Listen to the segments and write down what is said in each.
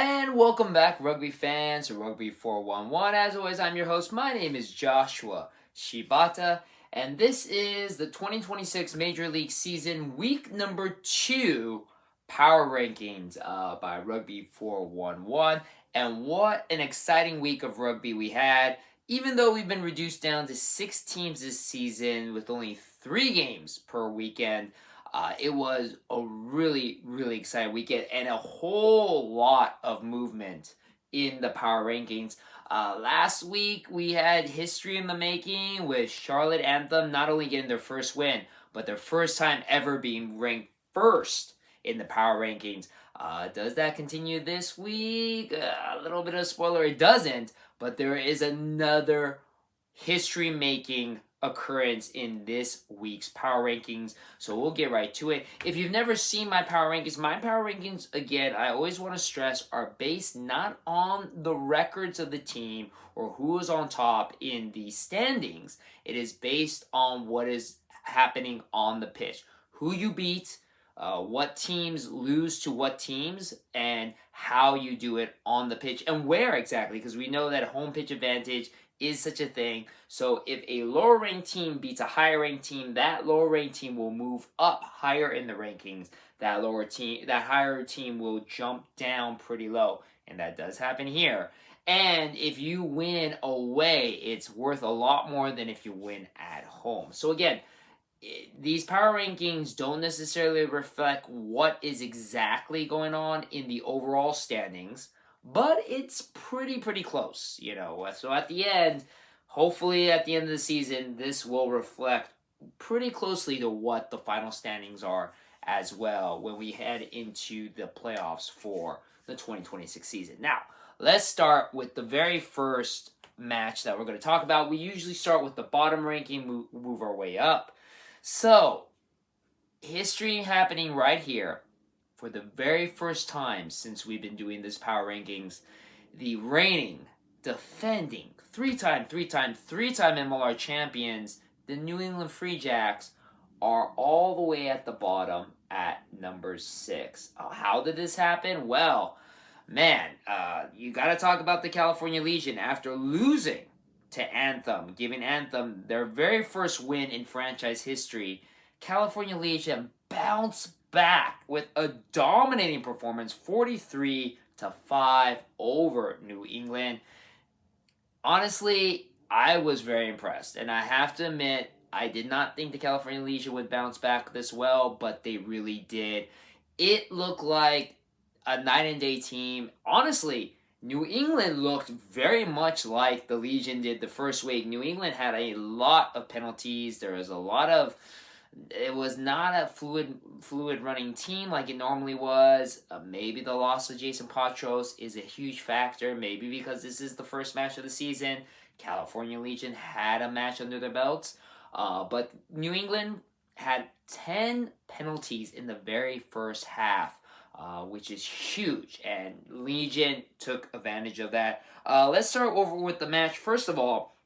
And welcome back, rugby fans, to Rugby411. As always, I'm your host. My name is Joshua Shibata, and this is the 2026 Major League Season, week number 2 Power Rankings by Rugby411. And what an exciting week of rugby we had. Even though we've been reduced down to 6 teams this season with only 3 games per weekend, it was a really, really exciting weekend and a whole lot of movement in the power rankings. Last week, we had history in the making with Charlotte Anthem not only getting their first win, but their first time ever being ranked first in the power rankings. Does that continue this week? A little bit of spoiler, it doesn't, but there is another history making occurrence in this week's power rankings, so we'll get right to it. If you've never seen my power rankings, again, I always want to stress, are based not on the records of the team or who is on top in the standings. It is based on what is happening on the pitch, who you beat, what teams lose to what teams, and how you do it on the pitch and where exactly, because we know that home pitch advantage is such a thing. So if a lower ranked team beats a higher ranked team, that lower ranked team will move up higher in the rankings. That higher team will jump down pretty low, and that does happen here. And if you win away, it's worth a lot more than if you win at home. So again, these power rankings don't necessarily reflect what is exactly going on in the overall standings, but it's pretty close, So at the end, hopefully at the end of the season, this will reflect pretty closely to what the final standings are as well when we head into the playoffs for the 2026 season. Now, let's start with the very first match that we're going to talk about. We usually start with the bottom ranking, move our way up. So, history happening right here. For the very first time since we've been doing this power rankings, the reigning, defending, three-time MLR champions, the New England Free Jacks, are all the way at the bottom at number 6. How did this happen? Well, man, you got to talk about the California Legion after losing to Anthem, giving Anthem their very first win in franchise history. California Legion bounced back with a dominating performance, 43-5 over New England. Honestly, I was very impressed, and I have to admit, I did not think the California Legion would bounce back this well, but they really did. It looked like a night and day team. Honestly, New England looked very much like the Legion did the first week. New England had a lot of penalties. There was a lot of... It was not a fluid running team like it normally was. Maybe the loss of Jason Patros is a huge factor. Maybe because this is the first match of the season. California Legion had a match under their belts. But New England had 10 penalties in the very first half, which is huge. And Legion took advantage of that. Let's start over with the match. First of all,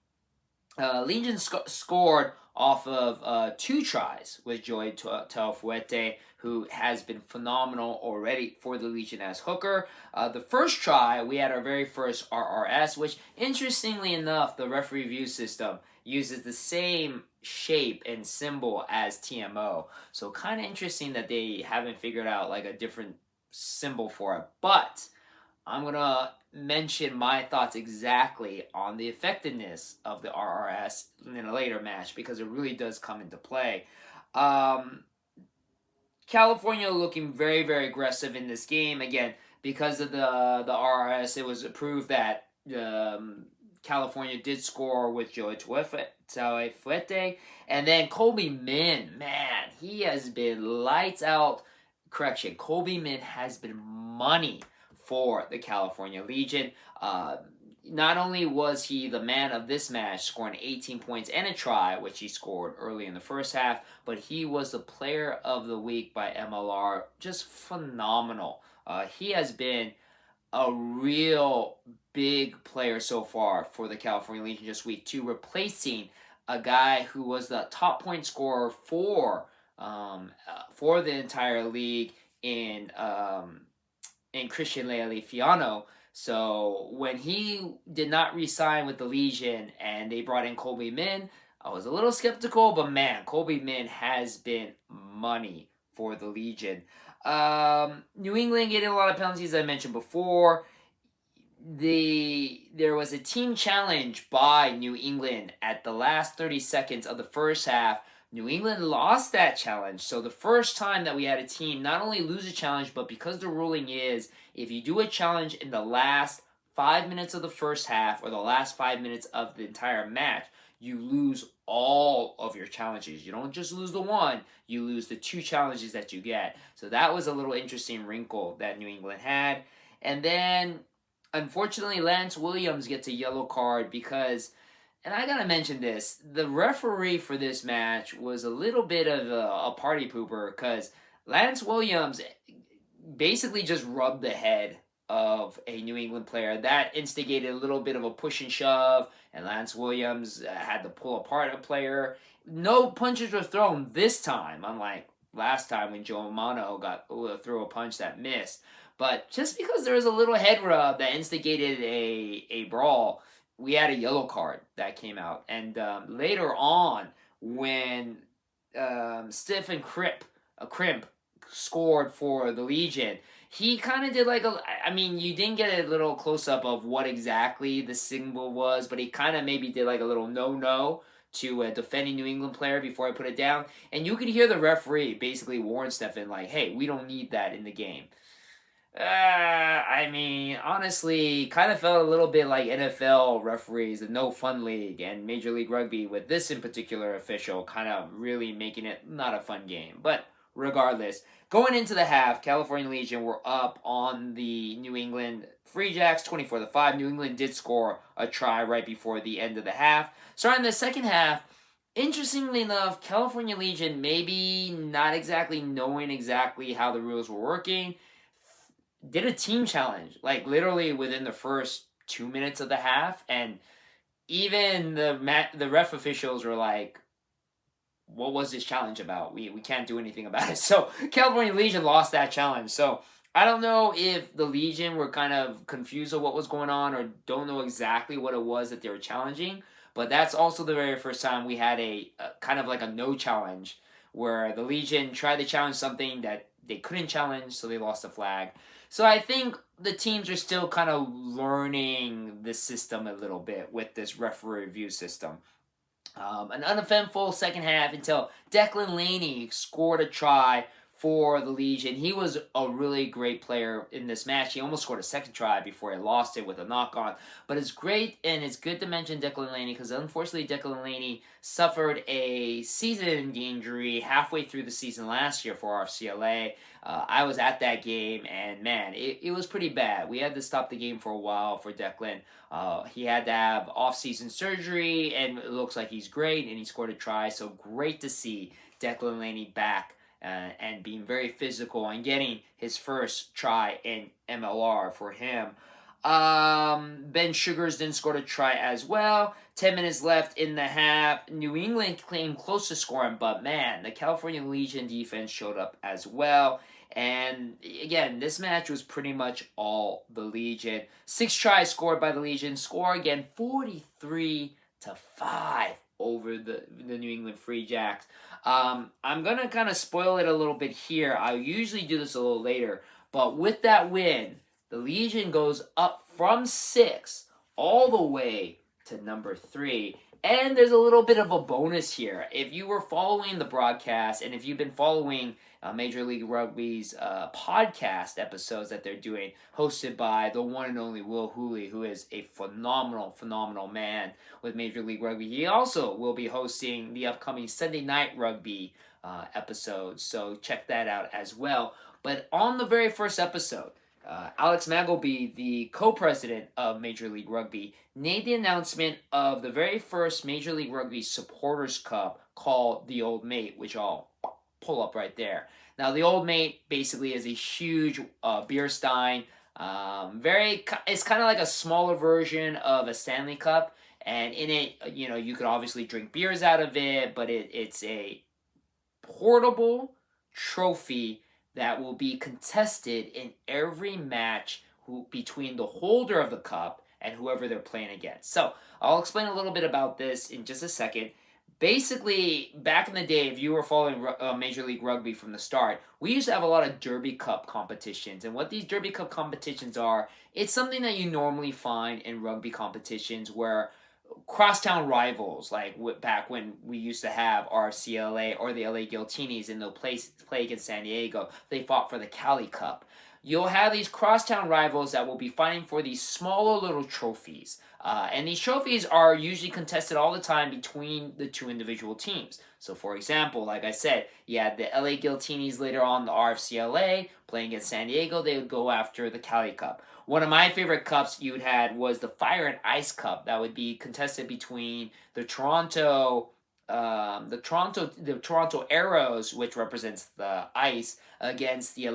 Legion scored off of 2 tries with Joy Taufuete, who has been phenomenal already for the Legion as hooker. The first try, we had our very first RRS, which, interestingly enough, the referee review system uses the same shape and symbol as TMO. So kind of interesting that they haven't figured out like a different symbol for it. But I'm going to mention my thoughts exactly on the effectiveness of the RRS in a later match because it really does come into play. California looking very aggressive in this game. Again, because of the RRS, it was proved that California did score with Joey Taufuete. And then Colby Min, man, he has been lights out. Correction, Colby Min has been money for the California Legion. Not only was he the man of this match, scoring 18 points and a try, which he scored early in the first half, but he was the player of the week by MLR. Just phenomenal. He has been a real big player so far for the California Legion just week 2, replacing a guy who was the top point scorer for the entire league in and Christian Lealifiano. So when he did not re-sign with the Legion and they brought in Colby Min, I was a little skeptical, but man, Colby Min has been money for the Legion. New England getting a lot of penalties, I mentioned before. There was a team challenge by New England at the last 30 seconds of the first half. New England lost that challenge. So the first time that we had a team not only lose a challenge, but because the ruling is if you do a challenge in the last 5 minutes of the first half or the last 5 minutes of the entire match, you lose all of your challenges. You don't just lose the one, you lose the two challenges that you get. So that was a little interesting wrinkle that New England had. And then unfortunately, Lance Williams gets a yellow card because, and I gotta mention this, the referee for this match was a little bit of a party pooper because Lance Williams basically just rubbed the head of a New England player. That instigated a little bit of a push and shove, and Lance Williams had to pull apart a player. No punches were thrown this time, unlike last time when Joe Mano threw a punch that missed. But just because there was a little head rub that instigated a brawl, we had a yellow card that came out. And later on, when Stephen Crimp scored for the Legion, he kind of did like you didn't get a little close up of what exactly the symbol was, but he kind of maybe did like a little no to a defending New England player before I put it down. And you could hear the referee basically warn Stephen, like, hey, we don't need that in the game. Honestly, kind of felt a little bit like NFL referees, the no fun league, and Major League Rugby with this in particular official kind of really making it not a fun game. But regardless, going into the half, California Legion were up on the New England Free Jacks 24-5. New England did score a try right before the end of the half. Starting the second half, interestingly enough, California Legion maybe not exactly knowing exactly how the rules were working, did a team challenge, like literally within the first 2 minutes of the half, and even the ref officials were like, what was this challenge about? We can't do anything about it. So California Legion lost that challenge. So I don't know if the Legion were kind of confused of what was going on or don't know exactly what it was that they were challenging, but that's also the very first time we had a kind of like a no challenge where the Legion tried to challenge something that they couldn't challenge, so they lost the flag. So I think the teams are still kind of learning the system a little bit with this referee review system. An uneventful second half until Declan Laney scored a try for the Legion. He was a really great player in this match. He almost scored a second try before he lost it with a knock-on. But it's great, and it's good to mention Declan Laney because unfortunately Declan Laney suffered a season-ending injury halfway through the season last year for RFCLA. I was at that game, and man, it was pretty bad. We had to stop the game for a while for Declan. He had to have off-season surgery, and it looks like he's great, and he scored a try. So great to see Declan Laney back and being very physical and getting his first try in MLR for him. Ben Sugars then scored a try as well. 10 minutes left in the half. New England came close to scoring, but man, the California Legion defense showed up as well. And again, this match was pretty much all the Legion. 6 tries scored by the Legion. Score again 43-5 over the New England Free Jacks. I'm going to kind of spoil it a little bit here. I usually do this a little later. But with that win, the Legion goes up from 6 all the way to number 3. And there's a little bit of a bonus here. If you were following the broadcast and if you've been following Major League Rugby's podcast episodes that they're doing, hosted by the one and only Will Hooley, who is a phenomenal man with Major League Rugby. He also will be hosting the upcoming Sunday Night Rugby episodes, so check that out as well. But on the very first episode, Alex Magleby, the co-president of Major League Rugby, made the announcement of the very first Major League Rugby Supporters Cup called the Old Mate, which I'll pull up right there. Now, the Old Mate basically is a huge beer stein. It's kind of like a smaller version of a Stanley Cup, and in it, you could obviously drink beers out of it, but it's a portable trophy that will be contested in every match between the holder of the cup and whoever they're playing against. So I'll explain a little bit about this in just a second. Basically, back in the day, if you were following Major League Rugby from the start, we used to have a lot of Derby Cup competitions. And what these Derby Cup competitions are, it's something that you normally find in rugby competitions where crosstown rivals, like back when we used to have our CLA or the LA Guiltinis, and they'll play against San Diego, they fought for the Cali Cup. You'll have these crosstown rivals that will be fighting for these smaller little trophies. And these trophies are usually contested all the time between the two individual teams. So, for example, like I said, you had the LA Guiltinis later on, the RFCLA, playing against San Diego, they would go after the Cali Cup. One of my favorite cups you'd had was the Fire and Ice Cup that would be contested between the Toronto Arrows, which represents the ice, against the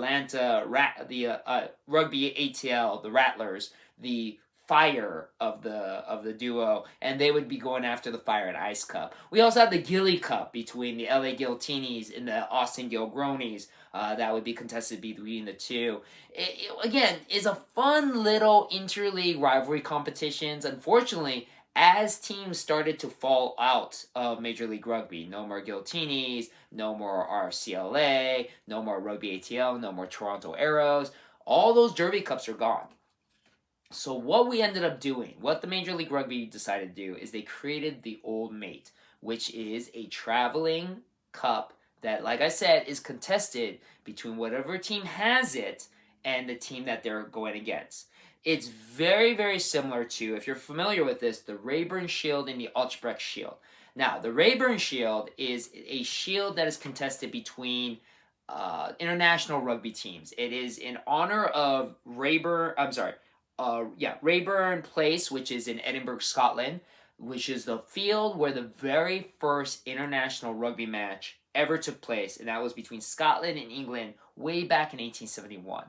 Rugby ATL, the Rattlers, the fire of the duo, and they would be going after the Fire and Ice Cup. We also had the Gilly Cup between the LA Guiltinis and the Austin Gilgronis. That would be contested between the two. Again, is a fun little interleague rivalry competitions. Unfortunately, as teams started to fall out of Major League Rugby, no more Guiltinis, no more RCLA, no more Rugby ATL, no more Toronto Arrows, all those Derby Cups are gone. So what we ended up doing, what the Major League Rugby decided to do, is they created the Old Mate, which is a traveling cup that, like I said, is contested between whatever team has it and the team that they're going against. It's very, very similar to, if you're familiar with this, the Rayburn Shield and the Utrecht Shield. Now, the Rayburn Shield is a shield that is contested between international rugby teams. It is in honor of Rayburn Place, which is in Edinburgh, Scotland, which is the field where the very first international rugby match ever took place, and that was between Scotland and England way back in 1871.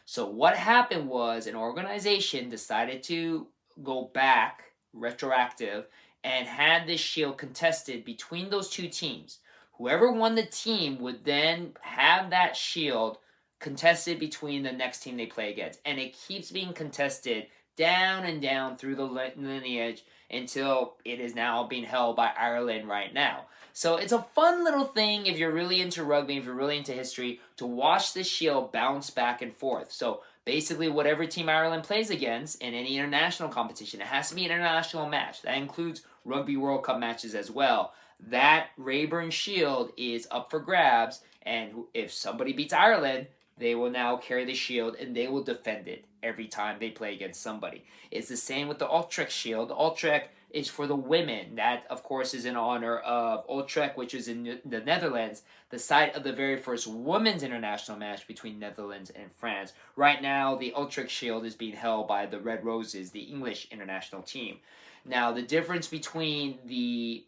So what happened was an organization decided to go back, retroactive, and had this shield contested between those two teams. Whoever won the team would then have that shield contested between the next team they play against. And it keeps being contested down and down through the lineage until it is now being held by Ireland right now. So it's a fun little thing if you're really into rugby, if you're really into history, to watch the shield bounce back and forth. So basically whatever team Ireland plays against in any international competition, it has to be an international match. That includes Rugby World Cup matches as well. That Rayburn Shield is up for grabs, and if somebody beats Ireland, they will now carry the shield and they will defend it every time they play against somebody. It's the same with the Utrecht Shield. The Utrecht is for the women. That, of course, is in honor of Utrecht, which is in the Netherlands, the site of the very first women's international match between Netherlands and France. Right now, the Utrecht Shield is being held by the Red Roses, the English international team. Now, the difference between the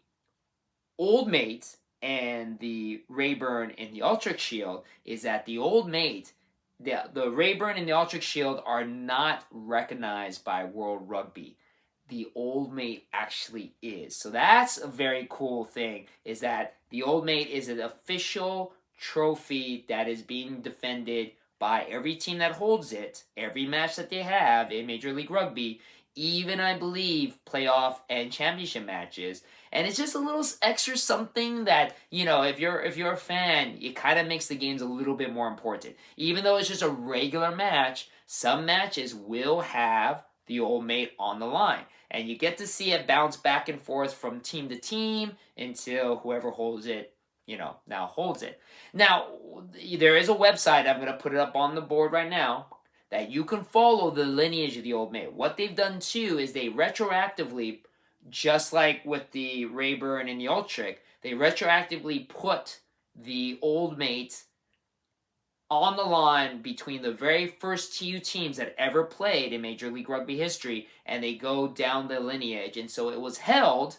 Old Mate and the Rayburn and the Utrecht Shield is that the Old Mate, the Rayburn and the Utrecht Shield are not recognized by World Rugby. The Old Mate actually is. So that's a very cool thing, is that the Old Mate is an official trophy that is being defended by every team that holds it, every match that they have in Major League Rugby, even, I believe, playoff and championship matches. And it's just a little extra something that, if you're a fan, it kind of makes the games a little bit more important. Even though it's just a regular match, some matches will have the Old Mate on the line. And you get to see it bounce back and forth from team to team until whoever holds it, now holds it. Now, there is a website, I'm going to put it up on the board right now, that you can follow the lineage of the Old Mate. What they've done too is they retroactively, just like with the Rayburn and the Utrecht, they retroactively put the Old Mate on the line between the very first two teams that ever played in Major League Rugby history, and they go down the lineage. And so it was held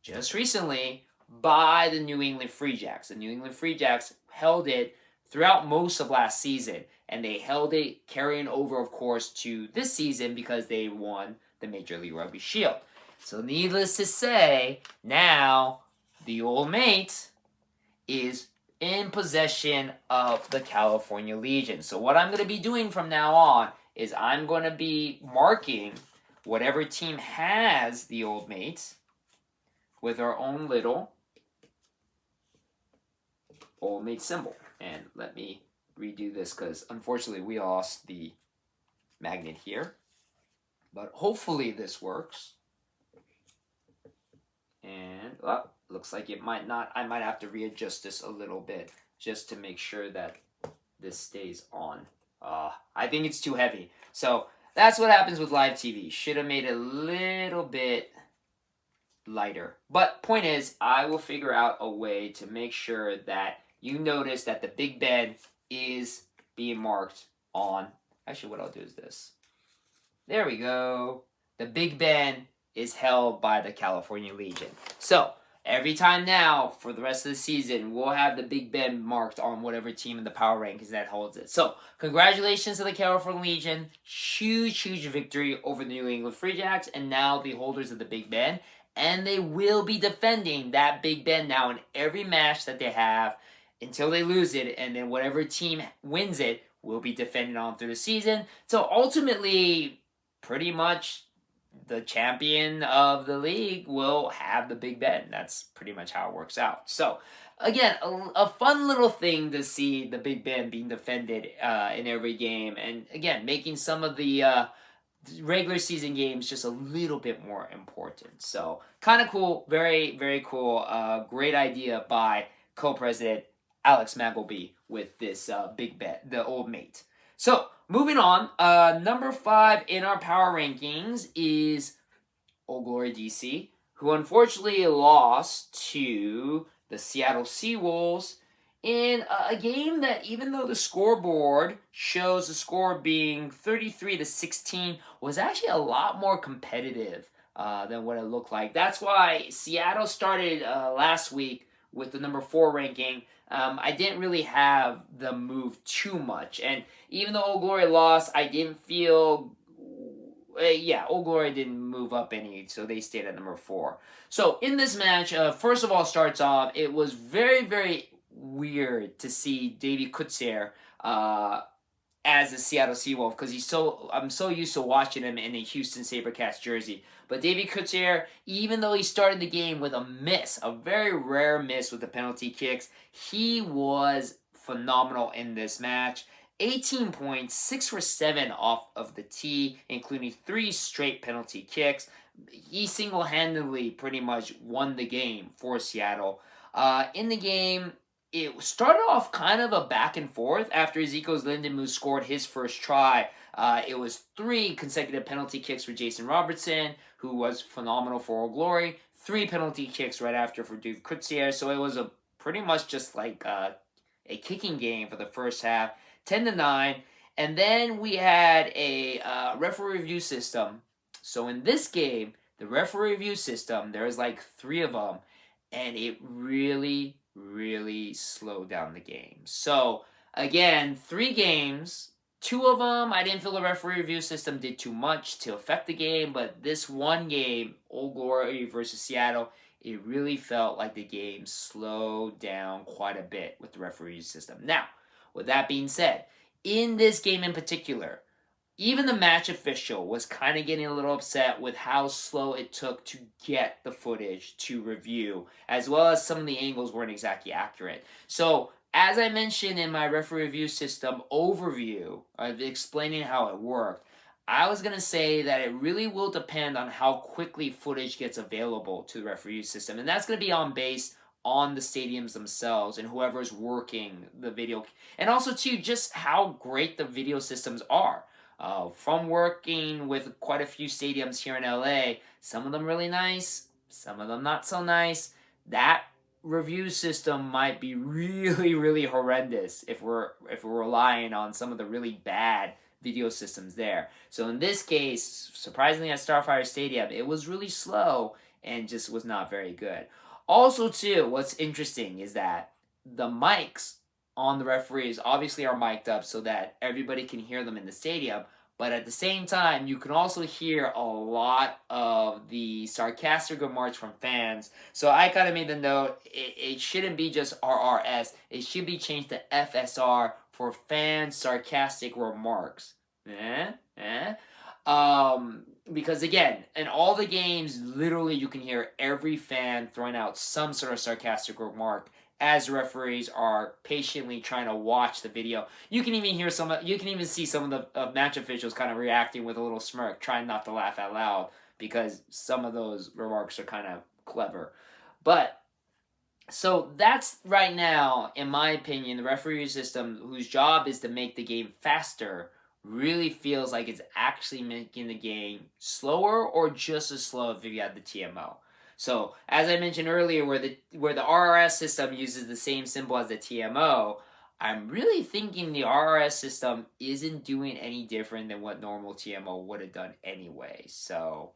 just recently by the New England Free Jacks. The New England Free Jacks held it throughout most of last season, and they held it carrying over, of course, to this season because they won the Major League Rugby Shield. So needless to say, now the Old Mate is in possession of the California Legion. So what I'm going to be doing from now on is I'm going to be marking whatever team has the Old Mates with our own little Old Mate symbol. And let me redo this because unfortunately we lost the magnet here. But hopefully this works. And looks like it might not. I might have to readjust this a little bit just to make sure that this stays on. I think it's too heavy. So that's what happens with live TV. Should have made it a little bit lighter. But point is, I will figure out a way to make sure that you notice that the Big Ben is being marked on. Actually, what I'll do is this. There we go. The Big Ben is held by the California Legion. So every time now for the rest of the season, we'll have the Big Ben marked on whatever team in the power rankings that holds it. So congratulations to the California Legion. Huge, huge victory over the New England Free Jacks and now the holders of the Big Ben. And they will be defending that Big Ben now in every match that they have until they lose it. And then whatever team wins it will be defending on through the season. So ultimately, pretty much the champion of the league will have the Big Ben. That's pretty much how it works out. So, again, a fun little thing to see the Big Ben being defended in every game. And, again, making some of the regular season games just a little bit more important. So, kind of cool. Very, very cool. Great idea by co-president Alex Magleby with this Big Ben, the Old Mate. So, moving on, number 5 in our power rankings is Old Glory DC, who unfortunately lost to the Seattle Seawolves in a game that, even though the scoreboard shows the score being 33-16, was actually a lot more competitive than what it looked like. That's why Seattle started last week with the number 4 ranking. I didn't really have them move too much. And even though Old Glory lost, I didn't feel... Old Glory didn't move up any, so they stayed at number 4. So in this match, first of all, starts off, it was very, very weird to see Davy Kutzer as a Seattle Seawolf because I'm so used to watching him in a Houston SaberCats jersey. But Davy Kutzer, even though he started the game with a miss, a very rare miss with the penalty kicks, he was phenomenal in this match. 18 points, 6 for 7 off of the tee, including 3 straight penalty kicks. He single-handedly pretty much won the game for Seattle. In the game, it started off kind of a back and forth after Ezekiel Lindenmuth scored his first try. It was 3 consecutive penalty kicks for Jason Robertson, who was phenomenal for Old Glory. 3 penalty kicks right after for Davy Kutzer. So it was pretty much just like a kicking game for the first half. 10-9, and then we had a referee review system. So in this game, the referee review system, there's like 3 of them, and it really, really slowed down the game. So again, 3 games, 2 of them, I didn't feel the referee review system did too much to affect the game, but this one game, Old Glory versus Seattle, it really felt like the game slowed down quite a bit with the referee system. Now, with that being said, in this game in particular, even the match official was kind of getting a little upset with how slow it took to get the footage to review, as well as some of the angles weren't exactly accurate. So, as I mentioned in my referee review system overview of explaining how it worked, I was going to say that it really will depend on how quickly footage gets available to the referee system, and that's going to be on the stadiums themselves and whoever's working the video. And also, too, just how great the video systems are. From working with quite a few stadiums here in LA, some of them really nice, some of them not so nice. That review system might be really, really horrendous if we're relying on some of the really bad video systems there. So in this case, surprisingly at Starfire Stadium, it was really slow and just was not very good. Also, too, what's interesting is that the mics on the referees obviously are mic'd up so that everybody can hear them in the stadium, But at the same time, you can also hear a lot of the sarcastic remarks from fans. So I kind of made the note, it shouldn't be just RRS. It should be changed to FSR for fan sarcastic remarks. Eh? Eh? Because again, in all the games, literally you can hear every fan throwing out some sort of sarcastic remark as referees are patiently trying to watch the video. You can even hear you can even see some of the match officials kind of reacting with a little smirk, trying not to laugh out loud because some of those remarks are kind of clever. But so that's right now, in my opinion, the referee system, whose job is to make the game faster, really feels like it's actually making the game slower or just as slow if you had the TMO. So, as I mentioned earlier, where the RRS system uses the same symbol as the TMO, I'm really thinking the RRS system isn't doing any different than what normal TMO would have done anyway. So,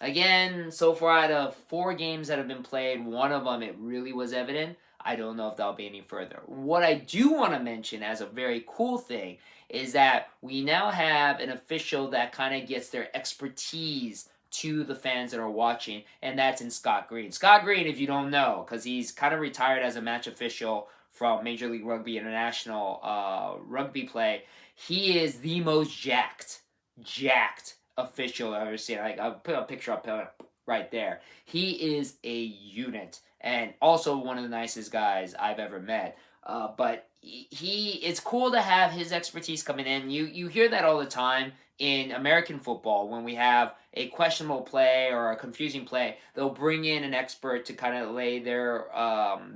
again, so far out of 4 games that have been played, one of them it really was evident. I don't know if that'll be any further. What I do want to mention as a very cool thing is that we now have an official that kind of gets their expertise to the fans that are watching, and that's in Scott Green. Scott Green, if you don't know, because he's kind of retired as a match official from Major League Rugby International rugby play, he is the most jacked official I've ever seen. I'll put a picture up right there. He is a unit and also one of the nicest guys I've ever met. But it's cool to have his expertise coming in. You hear that all the time in American football when we have a questionable play or a confusing play. They'll bring in an expert to kind of lay their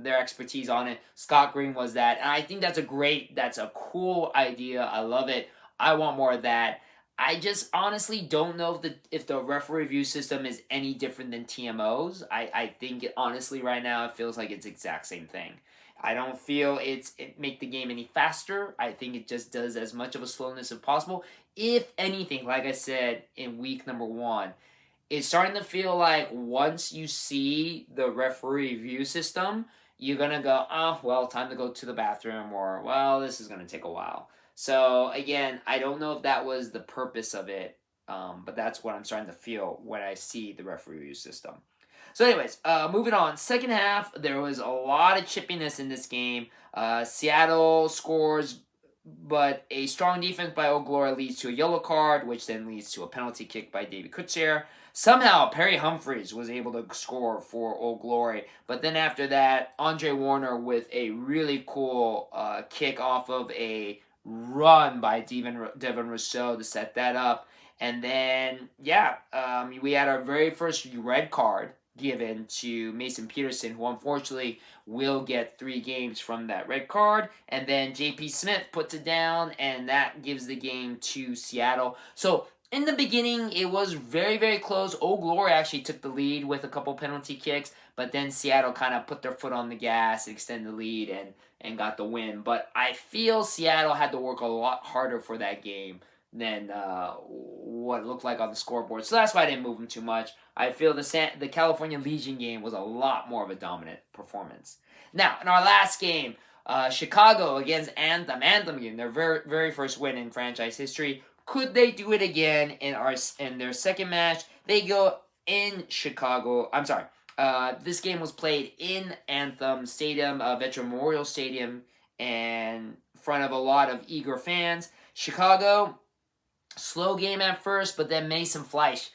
expertise on it. Scott Green was that, and I think that's a cool idea. I love it. I want more of that. I just honestly don't know if the referee review system is any different than TMOs. I think honestly right now it feels like it's the exact same thing. I don't feel it make the game any faster. I think it just does as much of a slowness as possible. If anything, like I said in week number 1, it's starting to feel like once you see the referee review system, you're going to go, oh, well, time to go to the bathroom, or, well, this is going to take a while. So, again, I don't know if that was the purpose of it, but that's what I'm starting to feel when I see the referee review system. So, anyways, moving on. Second half, there was a lot of chippiness in this game. Seattle scores, but a strong defense by Old Glory leads to a yellow card, which then leads to a penalty kick by David Kutcher. Somehow, Perry Humphreys was able to score for Old Glory. But then after that, Andre Warner with a really cool kick off of a run by Devin Rousseau to set that up. And then, we had our very first red card given to Mason Peterson, who unfortunately will get 3 games from that red card. And then JP Smith puts it down, and that gives the game to Seattle. So, in the beginning, it was very, very close. Old Glory actually took the lead with a couple penalty kicks, but then Seattle kind of put their foot on the gas, extended the lead, and got the win. But I feel Seattle had to work a lot harder for that game than what it looked like on the scoreboard. So that's why I didn't move them too much. I feel the California Legion game was a lot more of a dominant performance. Now, in our last game, Chicago against Anthem. Anthem game, their very, very first win in franchise history. Could they do it again in their second match? They go in Chicago. I'm sorry. This game was played in Anthem Stadium, Veteran Memorial Stadium, and in front of a lot of eager fans. Chicago, slow game at first, but then Mason Flesh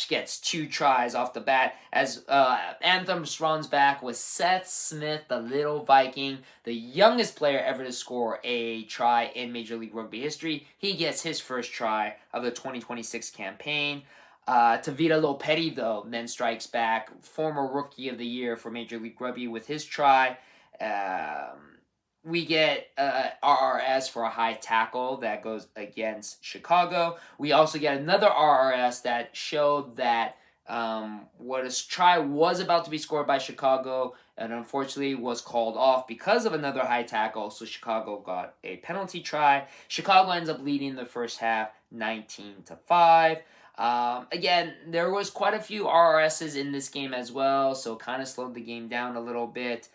gets 2 tries off the bat as Anthem runs back with Seth Smith, the little Viking, the youngest player ever to score a try in Major League Rugby history. He gets his first try of the 2026 campaign. Tavita Lopetti, though, then strikes back, former Rookie of the Year for Major League Rugby with his try. We get RRS for a high tackle that goes against Chicago. We also get another RRS that showed that what a try was about to be scored by Chicago and unfortunately was called off because of another high tackle, so Chicago got a penalty try. Chicago ends up leading the first half 19-5. Again, there was quite a few RRSs in this game as well, so kind of slowed the game down a little bit.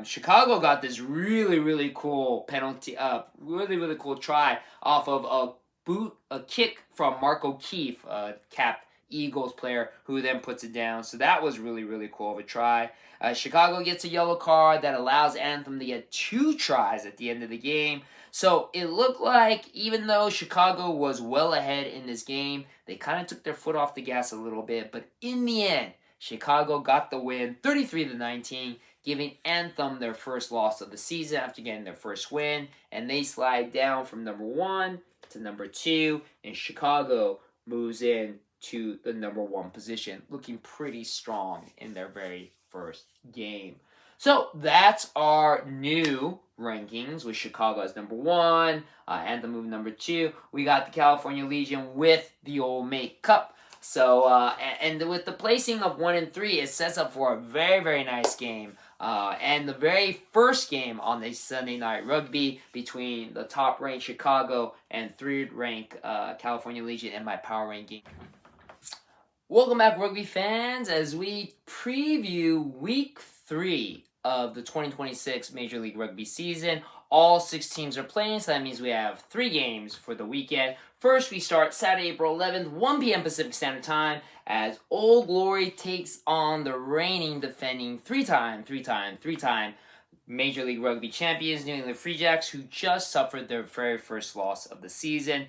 Chicago got this really, really cool penalty, really, really cool try off of a a kick from Mark O'Keefe, capped Eagles player, who then puts it down. So that was really, really cool of a try. Chicago gets a yellow card that allows Anthem to get 2 tries at the end of the game. So it looked like even though Chicago was well ahead in this game, they kind of took their foot off the gas a little bit. But in the end, Chicago got the win, 33-19, giving Anthem their first loss of the season after getting their first win. And they slide down from number 1 to number 2, and Chicago moves in to the number 1 position, looking pretty strong in their very first game. So that's our new rankings, with Chicago as number 1, Anthem moving number 2. We got the California Legion with the Old Mate Cup. So, and with the placing of 1 and 3, it sets up for a very, very nice game. And the very first game on the Sunday Night Rugby between the top-ranked Chicago and third-ranked California Legion in my power ranking. Welcome back, rugby fans, as we preview Week 3 of the 2026 Major League Rugby season. All 6 teams are playing, so that means we have 3 games for the weekend. First, we start Saturday, April 11th, 1 p.m. Pacific Standard Time, as Old Glory takes on the reigning, defending 3-time Major League Rugby champions, New England Free Jacks, who just suffered their very first loss of the season.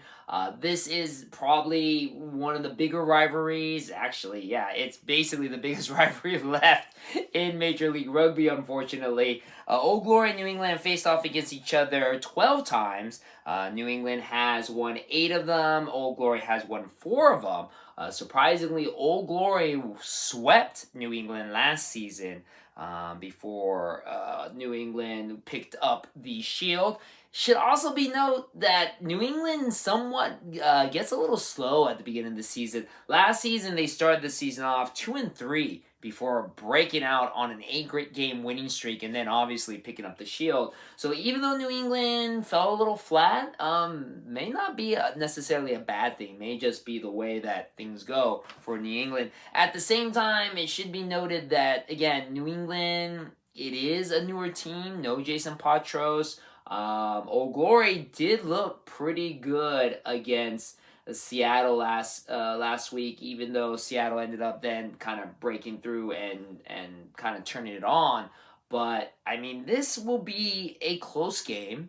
This is probably one of the bigger rivalries. Actually, yeah, it's basically the biggest rivalry left in Major League Rugby, unfortunately. Old Glory and New England faced off against each other 12 times. New England has won 8 of them. Old Glory has won 4 of them. Surprisingly, Old Glory swept New England last season. Before New England picked up the Shield. Should also be note that New England somewhat gets a little slow at the beginning of the season. Last season, they started the season off 2-3 before breaking out on an 8-game winning streak and then obviously picking up the Shield. So even though New England fell a little flat, may not be necessarily a bad thing. May just be the way that things go for New England. At the same time, it should be noted that, again, New England, it is a newer team. No Jason Patros. Old Glory did look pretty good against Seattle last week, even though Seattle ended up then kind of breaking through and kind of turning it on. But, I mean, this will be a close game.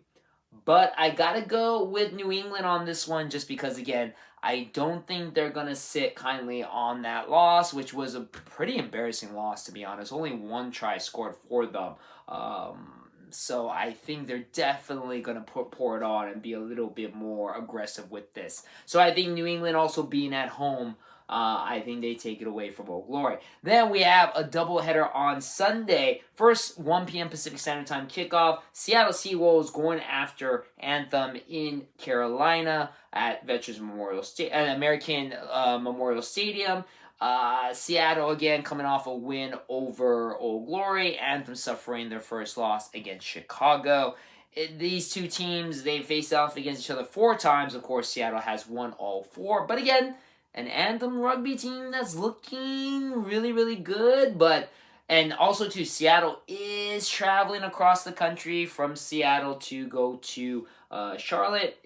But I got to go with New England on this one just because, again, I don't think they're going to sit kindly on that loss, which was a pretty embarrassing loss, to be honest. Only 1 try scored for them. So I think they're definitely going to pour it on and be a little bit more aggressive with this. So I think New England also being at home, I think they take it away from Old Glory. Then we have a doubleheader on Sunday. First, 1 p.m. Pacific Standard Time kickoff. Seattle Seawolves going after Anthem in Carolina at Veterans Memorial American Memorial Stadium. Seattle, again, coming off a win over Old Glory. Anthem suffering their first loss against Chicago. These 2 teams, they faced off against each other 4 times. Of course, Seattle has won all 4. But again, an Anthem rugby team that's looking really, really good. And also, too, Seattle is traveling across the country from Seattle to go to Charlotte.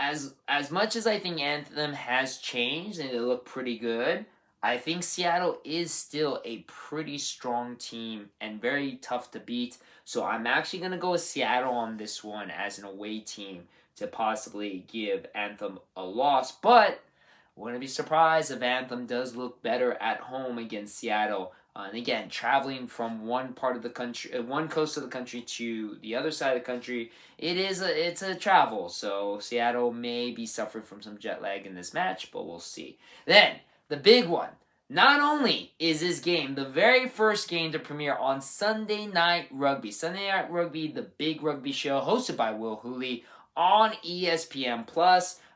As much as I think Anthem has changed and they look pretty good, I think Seattle is still a pretty strong team and very tough to beat. So I'm actually going to go with Seattle on this one as an away team to possibly give Anthem a loss. But I wouldn't be surprised if Anthem does look better at home against Seattle. And again, traveling from one part of the country, one coast of the country to the other side of the country, it's a travel. So Seattle may be suffering from some jet lag in this match, but we'll see. Then the big one. Not only is this game the very first game to premiere on Sunday Night Rugby. Sunday Night Rugby, the big rugby show hosted by Will Hooley on ESPN+.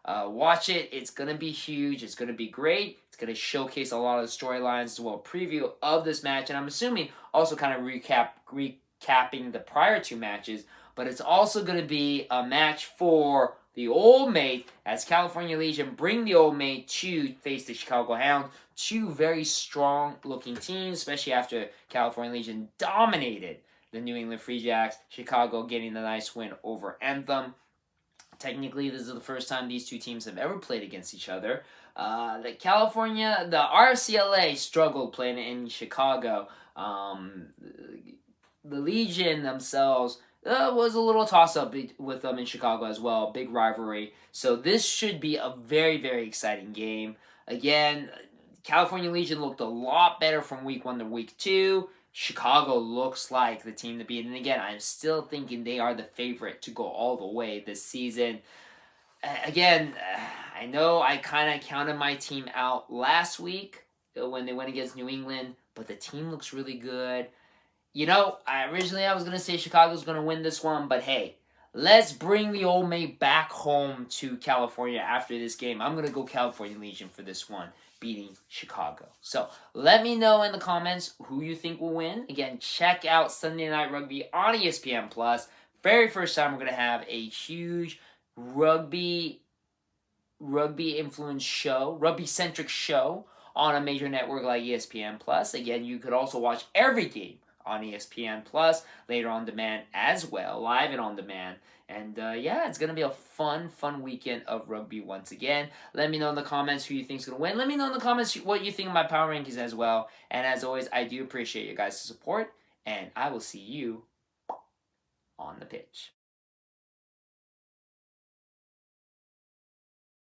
Watch it. It's going to be huge. It's going to be great. It's going to showcase a lot of the storylines as well. Preview of this match. And I'm assuming also kind of recapping the prior 2 matches. But it's also going to be a match for the Old Mate as California Legion bring the Old Mate to face the Chicago Hounds. 2 very strong looking teams, especially after California Legion dominated the New England Free Jacks. Chicago getting the nice win over Anthem. Technically, this is the first time these two teams have ever played against each other. The RCLA struggled playing in Chicago. The Legion themselves was a little toss-up with them in Chicago as well. Big rivalry. So this should be a very, very exciting game. Again, California Legion looked a lot better from week 1 to week 2. Chicago looks like the team to beat. And again, I'm still thinking they are the favorite to go all the way this season. Again, I know I kind of counted my team out last week when they went against New England, but the team looks really good. You know, originally I was going to say Chicago's going to win this one, but hey, let's bring the old mate back home to California after this game. I'm going to go California Legion for this one, beating Chicago. So let me know in the comments who you think will win. Again, check out Sunday Night Rugby on ESPN+. Very first time we're going to have a huge rugby influence show, rugby-centric show on a major network like ESPN+. Again, you could also watch every game on ESPN+, later on demand as well, live and on demand. And yeah, it's going to be a fun weekend of rugby once again. Let me know in the comments who you think is going to win. Let me know in the comments what you think of my power rankings as well. And as always, I do appreciate your guys' support, and I will see you on the pitch.